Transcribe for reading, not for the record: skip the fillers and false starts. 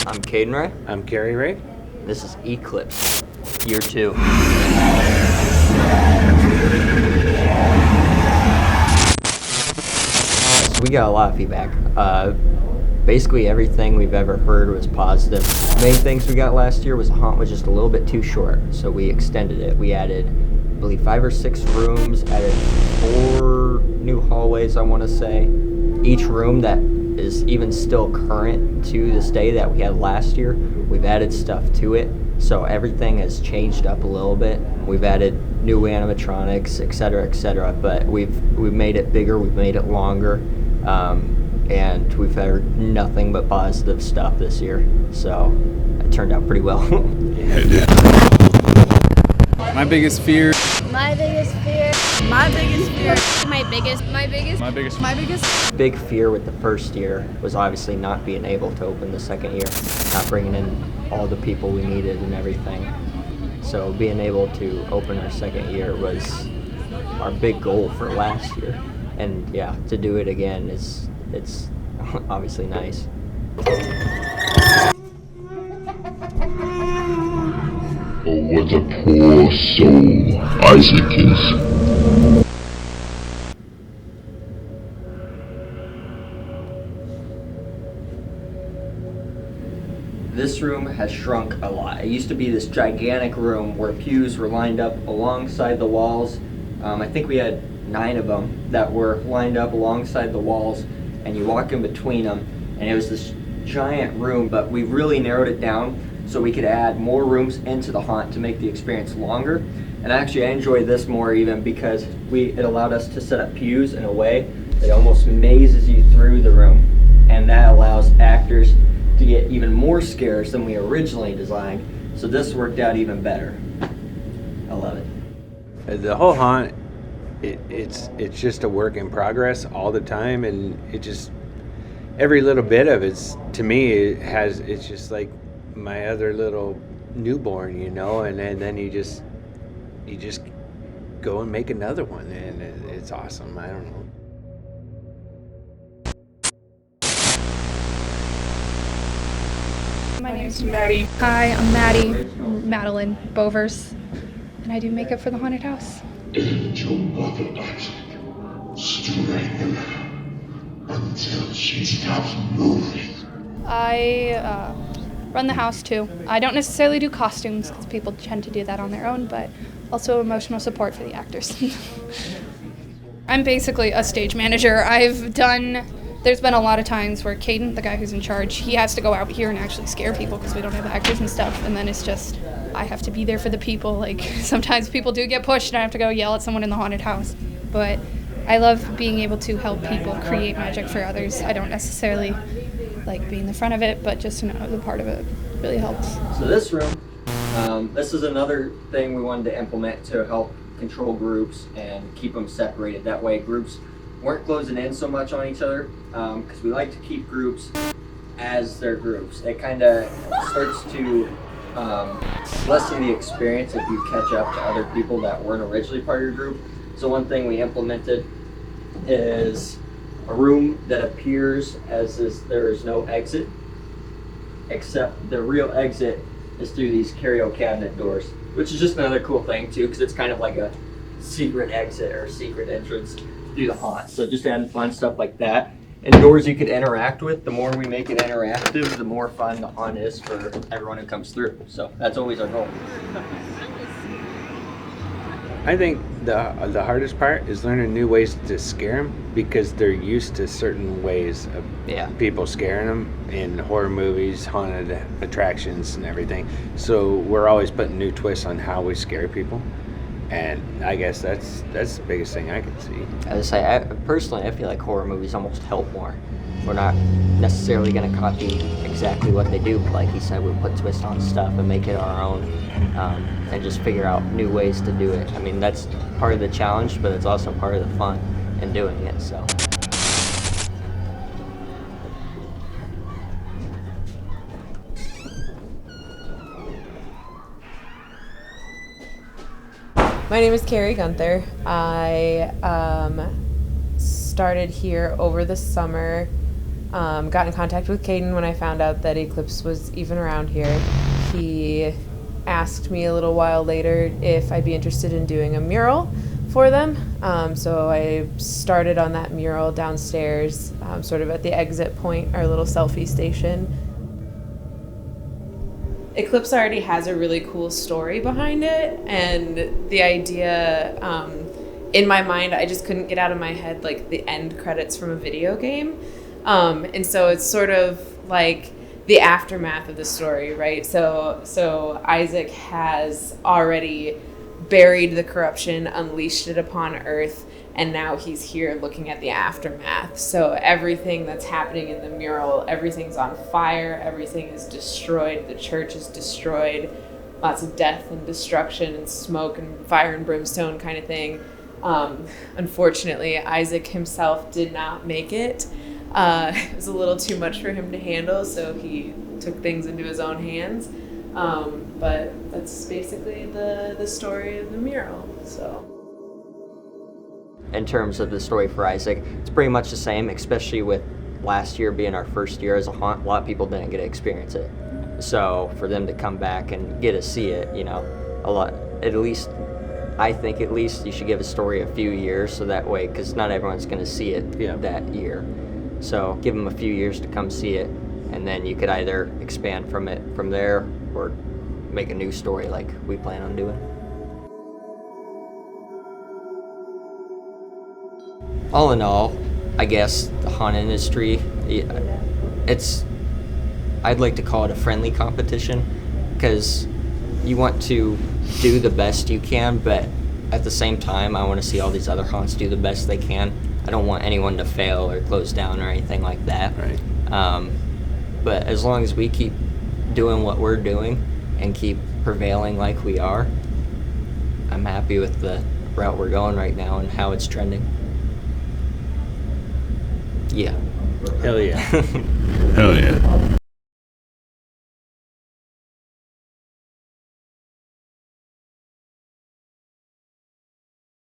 I'm Caden Ray. I'm Carrie Ray. This is Eclypse, year 2. So we got a lot of feedback. Basically everything we've ever heard was positive. The main things we got last year was the haunt was just a little bit too short, so we extended it. We added, I believe, 5 or 6 rooms, added 4 new hallways, I want to say. Each room that is even still current to this day that we had last year, we've added stuff to it. So everything has changed up a little bit. We've added new animatronics, etc., but we've made it bigger, we've made it longer, and we've heard nothing but positive stuff this year. So it turned out pretty well. My biggest fear. My biggest fear. My biggest fear. My biggest. Big fear with the first year was obviously not being able to open the second year, not bringing in all the people we needed and everything. So being able to open our second year was our big goal for last year. And yeah, to do it again it's obviously nice. Oh, what a poor soul Isaac is. This room has shrunk a lot. It used to be this gigantic room where pews were lined up alongside the walls. I think we had 9 of them that were lined up alongside the walls, and you walk in between them, and it was this giant room, but we really narrowed it down so we could add more rooms into the haunt to make the experience longer. And actually I enjoy this more even because it allowed us to set up pews in a way that almost mazes you through the room, and that allows actors to get even more scares than we originally designed. So this worked out even better. I love it. The whole haunt, it's just a work in progress all the time, and it just every little bit of it's, to me, it's just like my other little newborn, you know. And then you just go and make another one, and it's awesome. I don't know. My name's Maddie. Hi, I'm Maddie. I'm Madeline Bovers, and I do makeup for the haunted house. Didn't your mother, Isaac, strengthen her until she stops moving? I run the house too. I don't necessarily do costumes because people tend to do that on their own, but also emotional support for the actors. I'm basically a stage manager. There's been a lot of times where Caden, the guy who's in charge, he has to go out here and actually scare people because we don't have actors and stuff, and then it's just, I have to be there for the people. Like, sometimes people do get pushed and I have to go yell at someone in the haunted house. But I love being able to help people create magic for others. I don't necessarily like being the front of it, but just to know the part of it really helps. So this room, this is another thing we wanted to implement to help control groups and keep them separated. That way groups weren't closing in so much on each other, because we like to keep groups as their groups. It kind of starts to lessen the experience if you catch up to other people that weren't originally part of your group. So one thing we implemented is a room that appears as if there is no exit, except the real exit is through these curio cabinet doors, which is just another cool thing too, because it's kind of like a secret exit or secret entrance through the haunt. So just adding fun stuff like that. And doors you could interact with. The more we make it interactive, the more fun the haunt is for everyone who comes through. So that's always our goal. I think the hardest part is learning new ways to scare them, because they're used to certain ways of people scaring them in horror movies, haunted attractions, and everything. So we're always putting new twists on how we scare people. And I guess that's the biggest thing I can see. As I say, personally, I feel like horror movies almost help more. We're not necessarily going to copy exactly what they do, but like he said, we'll put twists on stuff and make it our own, and just figure out new ways to do it. I mean, that's part of the challenge, but it's also part of the fun in doing it, so. My name is Carrie Gunther. I started here over the summer Got in contact with Caden when I found out that Eclypse was even around here. He asked me a little while later if I'd be interested in doing a mural for them. So I started on that mural downstairs, sort of at the exit point, our little selfie station. Eclypse already has a really cool story behind it, and the idea, in my mind, I just couldn't get out of my head like the end credits from a video game. And so it's sort of like the aftermath of the story, right? So Isaac has already buried the corruption, unleashed it upon Earth, and now he's here looking at the aftermath. So everything that's happening in the mural, everything's on fire, everything is destroyed, the church is destroyed, lots of death and destruction and smoke and fire and brimstone kind of thing. Unfortunately, Isaac himself did not make it. It was a little too much for him to handle, so he took things into his own hands. But that's basically the story of the mural. So, in terms of the story for Isaac, it's pretty much the same, especially with last year being our first year as a haunt. A lot of people didn't get to experience it. So for them to come back and get to see it, a lot, at least, I think at least you should give a story a few years, so that way, because not everyone's going to see it that year. So give them a few years to come see it, and then you could either expand from it from there or make a new story like we plan on doing. All in all, I guess the haunt industry, I'd like to call it a friendly competition, because you want to do the best you can, but at the same time, I want to see all these other haunts do the best they can. I don't want anyone to fail or close down or anything like that. Right. But as long as we keep doing what we're doing and keep prevailing like we are, I'm happy with the route we're going right now and how it's trending. Yeah. Hell yeah. Hell yeah.